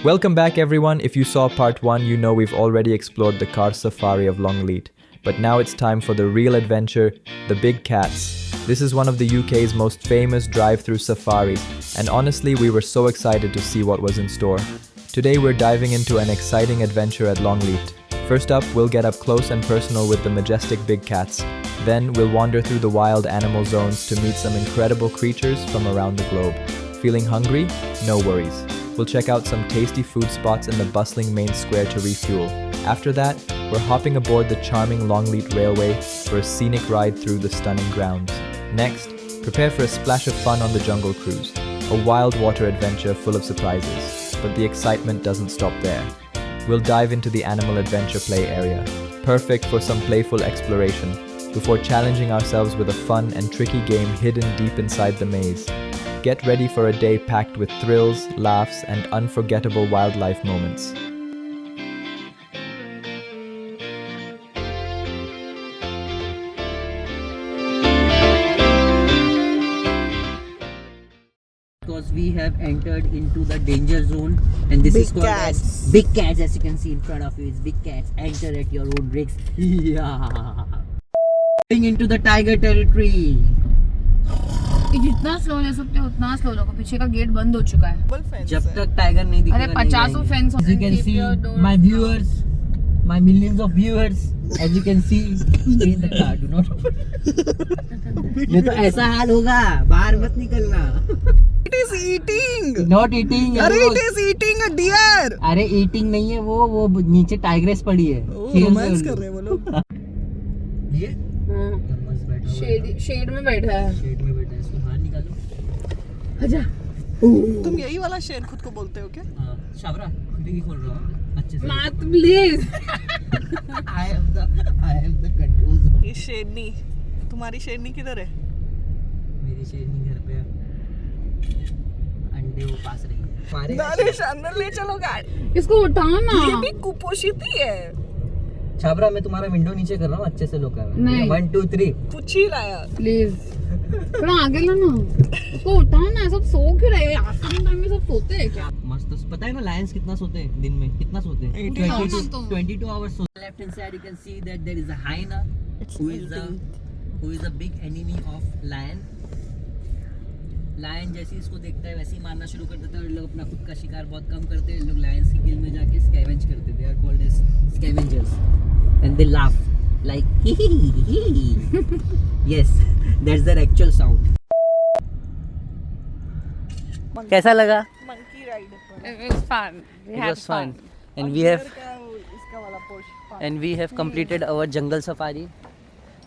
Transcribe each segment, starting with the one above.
Welcome back, everyone. If you saw part 1, you know we've already explored the car safari of Longleat. But now it's time for the real adventure, the Big Cats. This is one of the UK's most famous drive-through safaris, and honestly, we were so excited to see what was in store. Today, we're diving into an exciting adventure at Longleat. First up, we'll get up close and personal with the majestic Big Cats. Then, we'll wander through the wild animal zones to meet some incredible creatures from around the globe. Feeling hungry? No worries. We'll check out some tasty food spots in the bustling main square to refuel. After that, we're hopping aboard the charming Longleat Railway for a scenic ride through the stunning grounds. Next, prepare for a splash of fun on the Jungle Cruise, a wild water adventure full of surprises. But the excitement doesn't stop there. We'll dive into the animal adventure play area, perfect for some playful exploration, before challenging ourselves with a fun and tricky game hidden deep inside the maze. Get ready for a day packed with thrills, laughs, and unforgettable wildlife moments. Because we have entered into the danger zone, and this Big is called cats. as Big Cats. As you can see in front of you is Big Cats. Enter at your own risk. Yeah. Going into the tiger territory. जितना slow ले सकते हो उतना slow लोगो, पीछे का gate बंद हो चुका है। जब तक टाइगर नहीं दिखेगा अरे 50 fence. As you can see, my viewers, my millions of viewers, as you can see, stay in the car. Do not. नहीं तो ऐसा हाल होगा, बाहर मत निकलना. It is eating. Not eating. अरे it is eating a deer. अरे eating नहीं है वो नीचे टाइग्रेस पड़ी है. रोमांस कर रहे हैं वो लोग. ये मस्त बैठा हुआ है. शेड में बैठा है। शेड में बैठा है. इसको बाहर निकालो. आजा। तुम यही वाला शेर खुद को बोलते हो क्या? हाँ, शाबरा खुद ही खोल रहा हूँ अच्छे से. मत please. I have the controls. ये शेरनी, तुम्हारी शेरनी किधर है? मेरी शेरनी घर पे अंडे वो पास रही है. नालिश अंदर ले चलो गाड़ी. इसको उठाओ ना। ये भी कुपोषित ही है. छाबरा मैं तुम्हारा विंडो नीचे कर रहा हूँ अच्छे से लोग कर. नहीं। 1 2 3 कुछ ही लाया. प्लीज थोड़ा आगे लो ना। इसको उठाओ ना। सब सो क्यों रहे हैं? आफ्टरनून टाइम में सब सोते हैं क्या? मस्त. पता है ना लायंस कितना सोते हैं दिन में? कितना सोते हैं? 18 hours. 22 hours सोते. Left hand side you can see that there is a hyena who is a big enemy of lion. Lion जैसे इसको देखता है वैसे ही मारना शुरू कर देता है. और लोग अपना खुद का शिकार बहुत कम करते हैं. लोग लायंस की गिल में जाके स्कैवेंज करते हैं. They are called as scavengers and they laugh like hee hee hee. Yes, that's their actual sound. कैसा लगा? Monkey ride. It was fun. It was fun. And we have completed our jungle safari,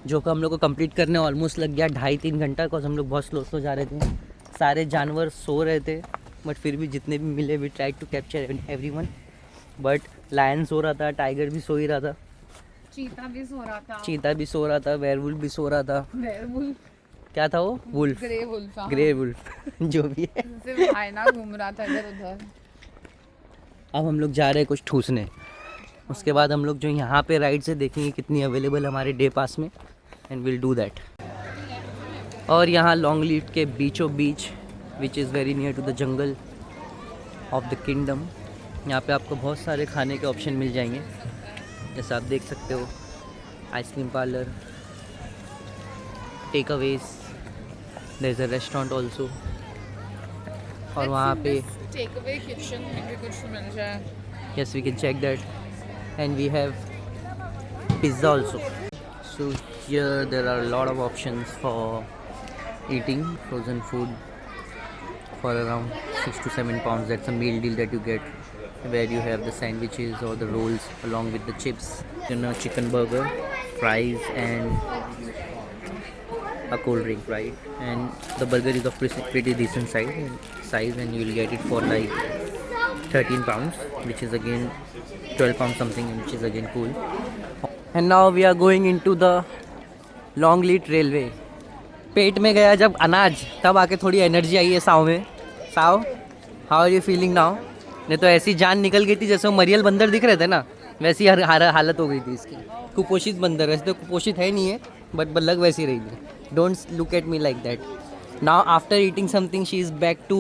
जो को हम लोग को complete करने almost लग गया 2.5-3 घंटा. बिकॉज हम लोग बहुत स्लो जा रहे थे. सारे जानवर सो रहे थे, बट फिर भी जितने भी मिले we try to capture everyone. But lion सो रहा था, टाइगर भी सो ही रहा था, चीता भी सो रहा था। वेयरवुल्फ भी सो रहा था. वेयरवुल्फ क्या था वो? Wolf. Grey wolf. Grey wolf. जो भी है. सिर्फ हाइना घूम रहा था इधर उधर। अब हम लोग जा रहे हैं कुछ ठूसने. उसके बाद हम लोग जो यहाँ पे राइड से देखेंगे कितनी अवेलेबल हमारे डे पास में, एंड विल डू दैट. और यहाँ लॉन्गलीट के बीचों बीच, which is very near to the jungle of the kingdom, यहाँ पे आपको बहुत सारे खाने के ऑप्शन मिल जाएंगे. जैसा आप देख सकते हो, ice cream parlour, takeaways, there is a restaurant also. और वहाँ पे टेक अवे किचन में भी कुछ मिल जाए. yes, we can check that. And we have pizza also. So here there are a lot of options for eating frozen food for around 6 to 7 pounds. That's a meal deal that you get, where you have the sandwiches or the rolls along with the chips, chicken burger, fries, and a cold drink, right? And the burger is of pretty decent size, and you will get it for like 13 pounds, which is again 12 pounds something, which is again cool. And now we are going into the Longleat Railway. पेट में गया जब अनाज, तब आके थोड़ी energy आई है साव में. साव, how are you feeling now? नहीं तो ऐसी जान निकल गई थी जैसे वो मरियल बंदर दिख रहे थे ना, वैसी हालत हो गई थी इसकी. कुपोषित बंदर. वैसे तो कुपोषित है नहीं है, बट लग वैसी रही थी. Don't look at me like that. Now after eating something she is back to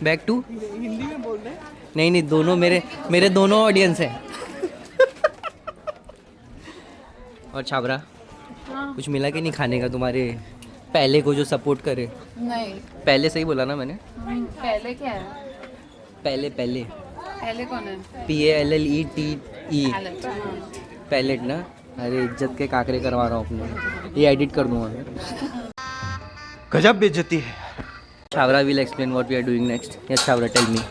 Hindi में बोल रहे हैं. नहीं नहीं, दोनों मेरे दोनों ऑडियंस हैं। और छाबरा, हाँ। कुछ मिला कि नहीं खाने का तुम्हारे पहले को जो सपोर्ट करे? नहीं, पहले सही बोला ना मैंने? पहले क्या है? पहले पहले कौन है? PALLETE। पैलेट, हाँ। पैलेट ना? अरे इज्जत के काकरे करवा रहा हूँ अपने, ये एडिट कर दूंगा मैं। गजब बेइज्जती है। छावरा will explain what we are doing next. Yes, Chavra, tell me.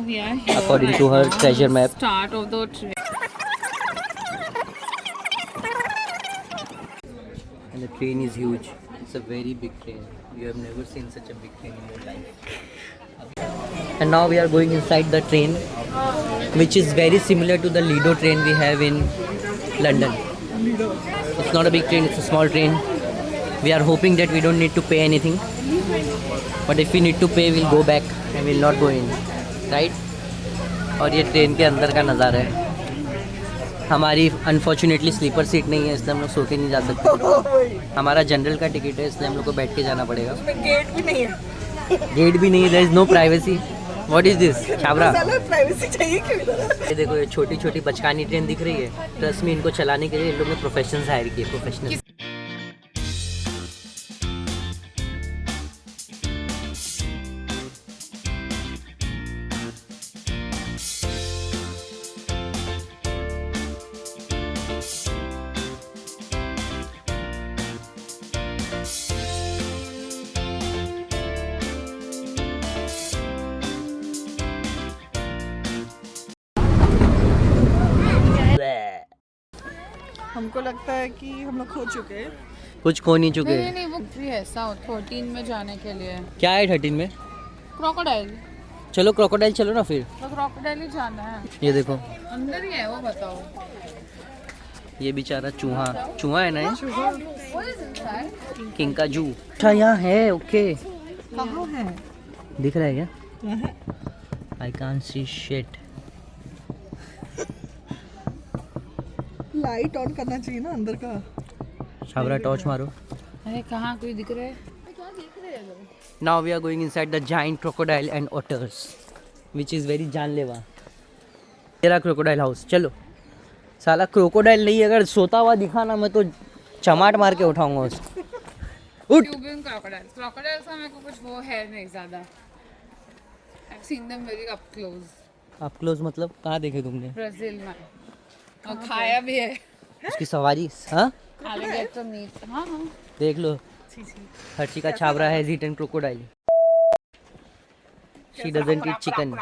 We are here According right to her now. treasure map. Start of the train. And the train is huge. It's a very big train. You have never seen such a big train in your life. And now we are going inside the train, which is very similar to the Lido train we have in London. It's not a big train, it's a small train. We are hoping that we don't need to pay anything. But if we need to pay, we'll go back and we'll not go in. Right? और ये train के अंदर का नज़ारा है। हमारी unfortunately sleeper seat नहीं है, इसलिए हम लोग सो के नहीं जा सकते। हमारा जनरल का टिकट है, इसलिए हम लोग को बैठ के जाना पड़ेगा। उसमें गेट भी नहीं है। गेट भी नहीं है, there is no privacy. What is this Chhabra? Privacy चाहिए क्यों इधर? ये देखो, ये छोटी छोटी बचकानी ट्रेन दिख रही है। ट्रस्ट में इनको चलाने के लिए इन लोग ने प्रोफेशनल्स हायर किए, प्रोफेशनल। हमको लगता है कि हम लोग खो चुके हैं। कुछ खो नहीं चुके। नहीं, वो भी ऐसा 13 में जाने के लिए। क्या है 13 में? क्रोकोडाइल। चलो क्रोकोडाइल चलो ना फिर। तो क्रोकोडाइल ही जाना है। ये देखो, अंदर ही है वो, बताओ। ये बेचारा चूहा, चूहा है ना ये? What is inside? किंकाजू। अच्छा यहाँ है, ओके। कहाँ है? दिख रहा है क्या? I can't see shit. Light on करना चाहिए ना अंदर का। छाबरा टॉर्च मारो। अरे कहाँ कोई दिख रहा है? क्या देख रहे हैं लोग? Now we are going inside the giant crocodile and otters, which is very जानलेवा। तेरा क्रोकोडाइल हाउस, चलो। साला क्रोकोडाइल नहीं, अगर सोता हुआ दिखा ना, मैं तो चमाट मार के उठाऊंगा उसको। उठ। Cuban crocodiles. Crocodiles का मेरे को कुछ वो है नहीं ज़्यादा। I've seen them very up close. आप क्लोज मतलब कहाँ देखे तुमने? ब्राज़ील में। और खाया भी है। उसकी सवारी, हाँ? Alligator meat. हाँ हाँ। देख लो, हर्षी का छाबरा है eaten crocodile. She doesn't eat chicken.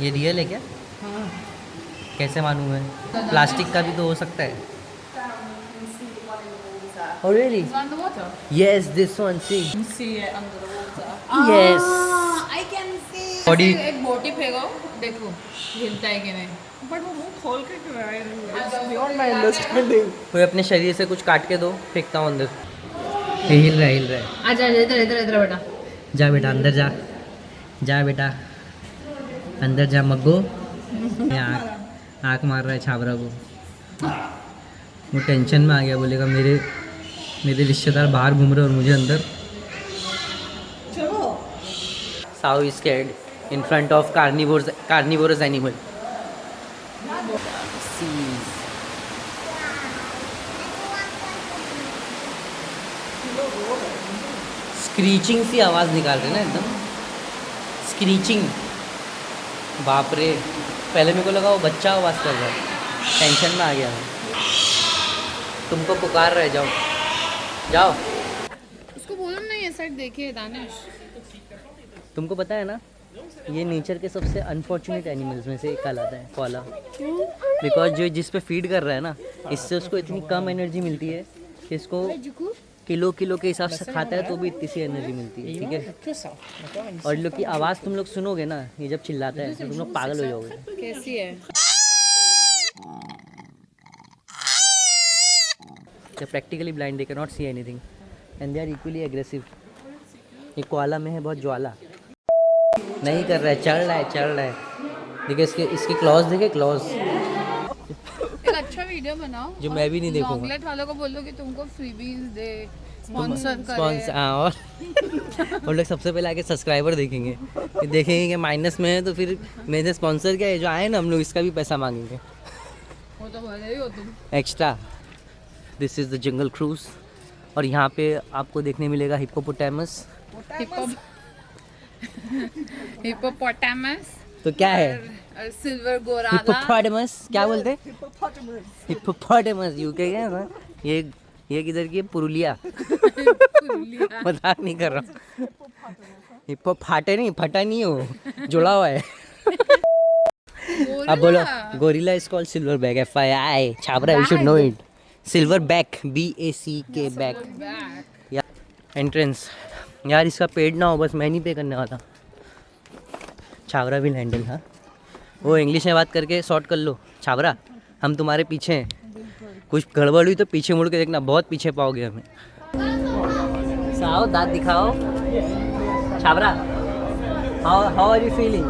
ये रियल है क्या? हाँ। कैसे मालूम है? प्लास्टिक का भी तो हो सकता है। Oh really? It's under water. Yes, this one. See. See it under the water. Yes. I can see. Body- ऐसे एक बोटी फेंको, देखो हिलता है कि नहीं। बट वो मुंह खोल के क्यों आए हैं? Beyond my understanding. कोई अपने शरीर से कुछ काट के दो, फेंकता हूँ अंदर। ये हिल रहा है, हिल रहा है। आजा इधर इधर इधर बेटा। जा बेटा अंदर जा, जा बेटा अंदर जा मग्गो। ये आँख मार रहा है छाबरा को। वो टेंशन में आ गया, बोलेगा मेरे रिश्तेदार बाहर घूम रहे और मुझे अंदर। So is scared in front of carnivorous animal. Screeching सी आवाज़ निकाल रहे ना एकदम, स्क्रीचिंग। बाप रे, पहले मेरे को लगा वो बच्चा आवाज़ कर रहा है, टेंशन में आ गया मैं। तुमको पुकार रहे, जाओ जाओ। उसको बोलो ना ये साइड देखिए दानिश। तुमको पता है ना, ये नेचर के सबसे अनफॉर्चुनेट एनिमल्स में से एक कहलाता है, कोआला। बिकॉज जो जिस पे फीड कर रहा है ना, इससे उसको इतनी कम एनर्जी मिलती है कि इसको किलो के हिसाब से खाता है तो भी इतनी सी एनर्जी मिलती है, ठीक है। और लोग की आवाज़ तुम लोग सुनोगे ना, ये जब चिल्लाता है तो तुम लोग पागल हो जाओगे। कैसी है? They're practically blind, they cannot see anything and they are equally aggressive. ये कोआला में है बहुत ज्वाला। नहीं कर रहा है, चढ़ रहा है। देखिए इसके क्लॉज, देखे क्लॉज। एक अच्छा वीडियो बनाओ। जो मैं भी नहीं देखूंगा। चॉकलेट वालों को बोलो कि तुमको फ्रीबीज दे, स्पॉन्सर स्पॉन्सर हाँ, और उन लोग सबसे पहले आके सब्सक्राइबर देखेंगे, फिर देखेंगे कि माइनस में है तो फिर मेरे स्पॉन्सर क्या है जो आए ना, हम लोग इसका भी पैसा मांगेंगे वो तो भले ही हो तुम। Extra. This is the jungle cruise और यहाँ पे आपको देखने मिलेगा हिप्पोपोटामस। हिप्पोपोटामस तो क्या है और सिल्वर गोराला। हिप्पोपोटामस क्या बोलते हैं? हिप्पोपोटामस यूके का है ना। ये किधर की है? पुरुलिया। मजाक नहीं कर रहा हूँ। हिप्पो फाटे नहीं, फटा नहीं हो, जुड़ा हुआ है। अब बोलो gorilla is called silver back, FYI Chhabra, you should know it. Silver back, BACK back. Entrance यार, इसका पेड ना हो बस, मैं नहीं पे करने वाला। Chhabra will handle. हाँ वो इंग्लिश में बात करके सॉर्ट कर लो। छाबरा हम तुम्हारे पीछे हैं, कुछ गड़बड़ हुई तो पीछे मुड़ के देखना, बहुत पीछे पाओगे हमें। साओ दांत दिखाओ। Chhabra how are you feeling?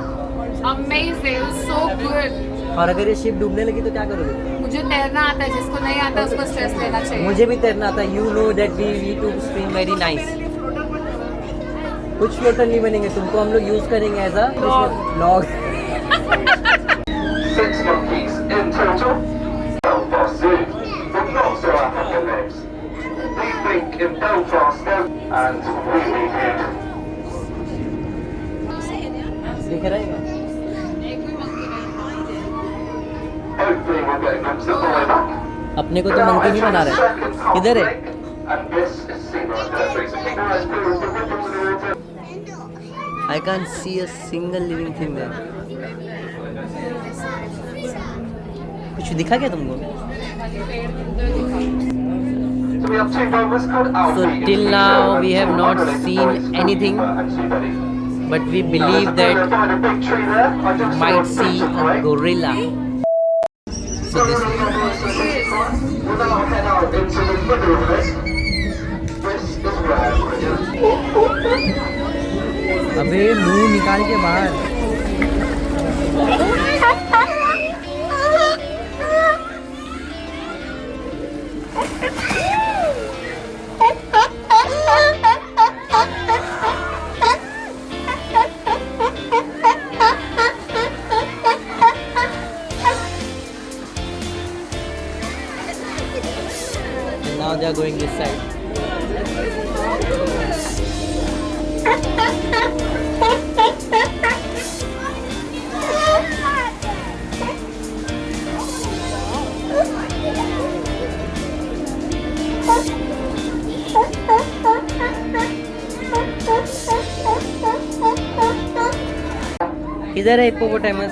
Amazing, so good. और अगर ये शिप डूबने लगी तो क्या करोगे? मुझे तैरना आता है, जिसको नहीं आता उसको स्ट्रेस लेना चाहिए। मुझे भी तैरना आता है, you know that we need to swim very nice. कुछ फ्लोटर नहीं बनेंगे, तुमको हम लोग यूज करेंगे as a log. 6 monkeys in total. Belfast Zoo, but not so African names. We think in Belfast and we need you. दिख रहा है? Hopefully we'll get a glimpse of the way back. अपने को तो monkey नहीं बना रहे। किधर है? And this is Seabright Nursery. So keep your eyes peeled for ripples in the water. I can't see a single living thing there. कुछ दिखा क्या तुमको? So we have 2 rovers called Alfie. So till now we have not seen anything, but we believe that might see a gorilla. So this is We'll now head out into the middle of this. This is where अबे मुंह निकाल के बाहर। Now they are going this side. किधर है hippopotamus?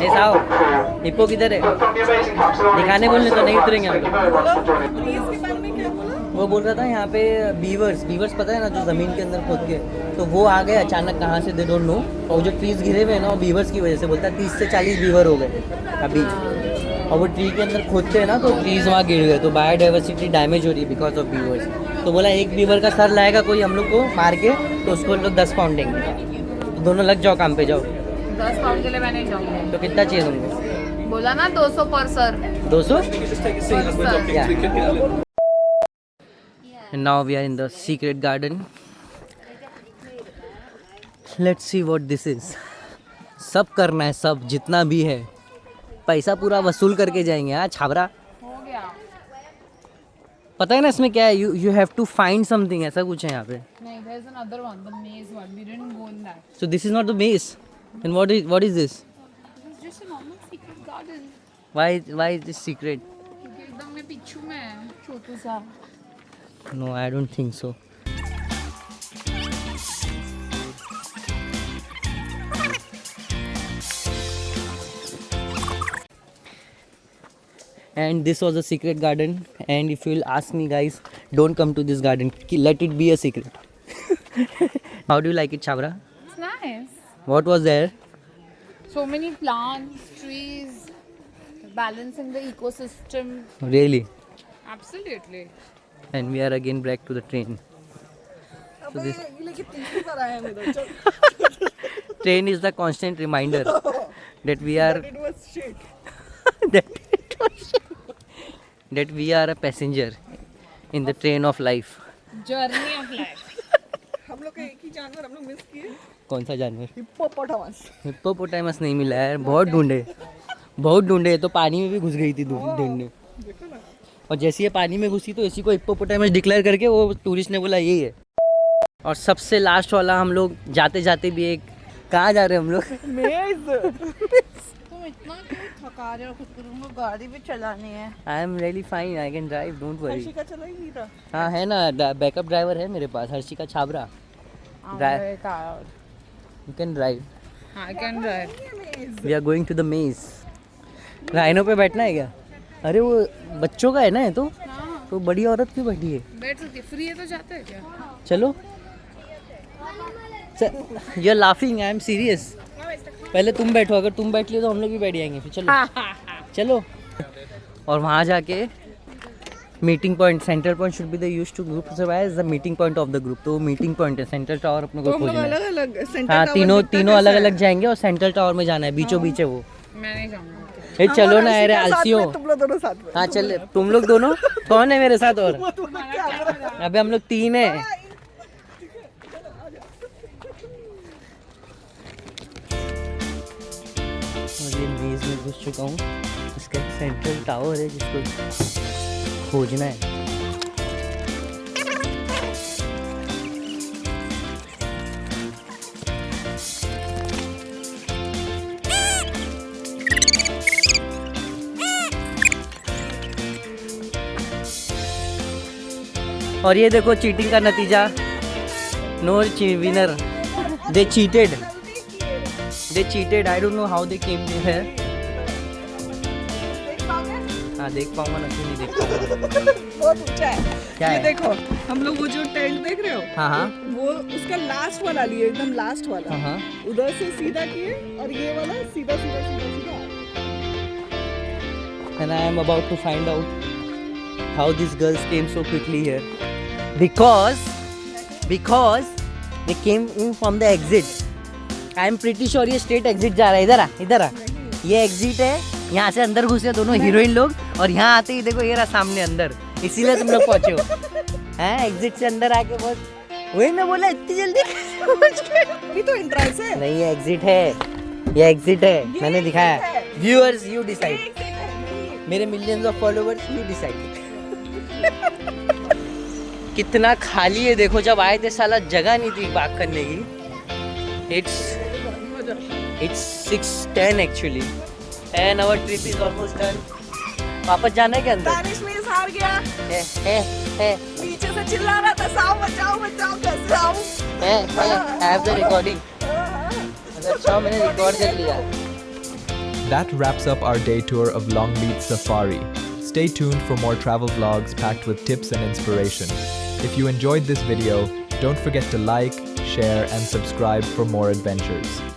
ऐसा हो, hippo किधर है? दिखाने बोलने तो नहीं उतरेंगे हम लोग। वो बोल रहा था यहाँ पे बीवर्स पता है ना, जो ज़मीन के अंदर खोद के, तो वो आ गए अचानक कहाँ से, दे डोंट नो। और जो ट्रीज गिरे हुए हैं ना, वो बीवर्स की वजह से, बोलता है 30 से 40 बीवर हो गए अभी। और वो ट्री के अंदर खोदते हैं ना, तो ट्रीज वहाँ गिर गए, तो बायोडाइवर्सिटी डैमेज हो रही है बिकॉज ऑफ बीवर्स। तो बोला एक बीवर का सर लाएगा कोई हम लोग को मार के, तो उसको लोग 10 पाउंड देंगे। तो दोनों लग जाओ काम पे, जाओ। 10 पाउंड के लिए मैं नहीं जाऊंगी। तो कितना चाहिए तुमको? बोला ना 200 पर sir. 200? Sir. Yeah. And now we are in the secret garden. Let's see what this is. सब करना है, सब जितना भी है, पैसा पूरा वसूल करके जाएंगे। हाँ छाबरा, हो गया। पता है ना इसमें क्या है? You have to find something, ऐसा कुछ है यहाँ पे। नहीं, there's another one, the maze one. We didn't go in that. So this is not the maze. And what is this? It's just a normal secret garden. Why is this secret? क्योंकि एकदम में पिछू में है, छोटू सा। No, I don't think so. And this was a secret garden, and if you'll ask me guys, don't come to this garden, let it be a secret. How do you like it, Chabra? It's nice. What was there? So many plants, trees, balancing the ecosystem. Really? Absolutely. And we are again back to the train. So this train is the constant reminder that we are that it was shit. that we are a passenger in the train of life. Journey of life. हम लोग का एक ही जानवर हम लोग miss किए, कौन सा जानवर? हिप्पोपोटामस. हिप्पोपोटामस नहीं मिला यार, बहुत ढूंढे, बहुत ढूंढे. तो पानी में भी घुस गई थी ढूंढने. और जैसे ये पानी में घुसी तो इसी को हिप्पोपोटामस डिक्लेयर करके वो टूरिस्ट ने बोला यही है. और सबसे लास्ट वाला हम लोग जाते जाते भी एक, कहाँ जा रहे हैं हम लोग? तुम इतना क्यों थका रहे हो खुद को? तुमको गाड़ी भी चलानी है. I am really fine, I can drive, don't worry. Harshika चला ही नहीं था. हाँ है ना, बैकअप ड्राइवर है मेरे पास, Harshika Chhabra. You can drive. I can drive. We are going to the maze. Rhino पे बैठना है क्या? अरे वो बच्चों का है ना, ये तो बड़ी औरत क्यों बैठी है? बैठ सकती है. फ्री है तो जाते हैं क्या? चलो. You are laughing, I am serious. पहले तुम बैठो, अगर तुम बैठ लियो तो हम लोग भी बैठ जाएंगे फिर. चलो चलो. और वहाँ जाके meeting point, centre point should be the used to group as the meeting point of the group. तो वो मीटिंग पॉइंट है, सेंट्रल टावर अपने को तो हम लोग खोजना है. अलग अलग सेंटर हाँ, टावर तीनों अलग अलग जाएंगे और सेंट्रल टावर में जाना है, बीचों बीच है वो. मैं नहीं जाऊंगा. ए चलो ना यार, आलसियों. तुम लोग दोनों साथ में. हाँ चल, तुम लोग दोनों. कौन है मेरे साथ? और अबे हम लोग 3 हैं. और ये मेज में घुस चुका हूँ. इसका एक सेंट्रल टावर है जिसको खोजना है. और ये देखो चीटिंग का नतीजा. No winner. They cheated. I don't know how they came here. हाँ देख पाऊंगा ना, क्यों नहीं देख पाऊंगा. बहुत ऊंचा है. क्या ये है? देखो, हम लोग वो जो टेंट देख रहे हो, हाँ हाँ वो उसका लास्ट वाला लिए, एकदम लास्ट वाला. हाँ. उधर से सीधा किए और ये वाला सीधा सीधा सीधा सीधा. And I am about to find out how these girls came so quickly here. Because they came in from the exit. I am pretty sure ये straight exit जा रहा है. इधर आ. ये exit है, यहाँ से अंदर घुसे दोनों हीरोइन लोग, और यहाँ आते ही देखो ये रहा सामने अंदर. इसीलिए तुम लोग पहुँचे हो. हैं, एग्जिट से अंदर आके बहुत. वही मैं बोला इतनी जल्दी ये तो एंट्रेंस है. नहीं, ये एग्जिट है. ये एग्जिट है, मैंने दिखाया. Viewers you decide. मेरे millions of followers you decide. कितना खाली है देखो. जब आए थे साला जगह नहीं थी बात करने की. It's 6:10 actually and our trip is almost done. वापस जाना है क्या अंदर? दानिश मीन्स हार गया. है नीचे से चिल्ला रहा था, साओ बचाओ बचाओ, कैसे आऊं? I have the recording. अच्छा मैंने रिकॉर्ड कर लिया. That wraps up our day tour of Longleat Safari. Stay tuned for more travel vlogs packed with tips and inspiration. If you enjoyed this video, don't forget to like, share and subscribe for more adventures.